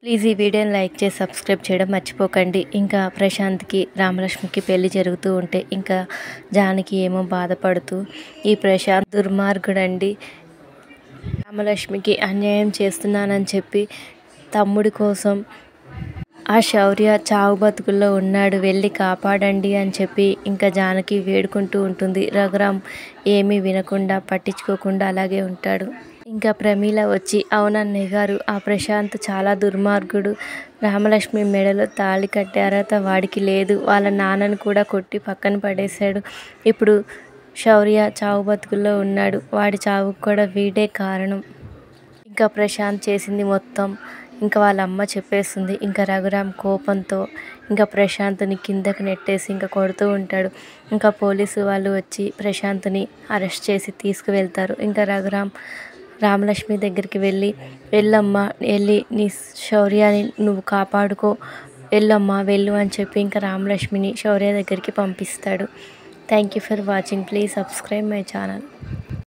Please ఈ వీడియోని like చేసి సబ్స్క్రైబ్ చేయడం మర్చిపోకండి. ఇంకా ప్రశాంత్కి రామలక్ష్మికి పెళ్లి జరుగుతూ ఉంటే ఇంకా జానకి ఏమో బాధపడుతూ ఈ ప్రశాంత్ దుర్మార్గుడండి, రామలక్ష్మికి అన్యాయం చేస్తున్నానని చెప్పి తమ్ముడి కోసం ఆ శౌర్య చావు బతుకుల్లో ఉన్నాడు, వెళ్ళి కాపాడండి అని చెప్పి ఇంకా జానకి వేడుకుంటూ ఉంటుంది. రఘురామ్ ఏమీ వినకుండా పట్టించుకోకుండా అలాగే ఉంటాడు. ఇంకా ప్రమీల వచ్చి అవునన్నయ్య గారు, ఆ ప్రశాంత్ చాలా దుర్మార్గుడు, రామలక్ష్మి మెడలో తాళి కట్టే అర్హత వాడికి లేదు, వాళ్ళ నాన్నను కూడా కొట్టి పక్కన పడేశాడు, ఇప్పుడు శౌర్య చావు బతుకుల్లో ఉన్నాడు, వాడి చావుకు కూడా వీడే కారణం, ఇంకా ప్రశాంత్ చేసింది మొత్తం ఇంకా వాళ్ళ అమ్మ చెప్పేస్తుంది. ఇంకా రఘురామ్ కోపంతో ఇంకా ప్రశాంత్ని కిందకి నెట్టేసి ఇంకా కొడుతూ ఉంటాడు. ఇంకా పోలీసు వాళ్ళు వచ్చి ప్రశాంత్ని అరెస్ట్ చేసి తీసుకువెళ్తారు. ఇంకా రఘురామ్ రామలక్ష్మి దగ్గరికి వెళ్ళమ్మా, వెళ్ళి నీ శౌర్యాన్ని నువ్వు కాపాడుకో, వెళ్ళమ్మా వెళ్ళు అని చెప్పి ఇంకా రామలక్ష్మిని శౌర్య దగ్గరికి పంపిస్తాడు. Thank you for watching. Please subscribe my channel.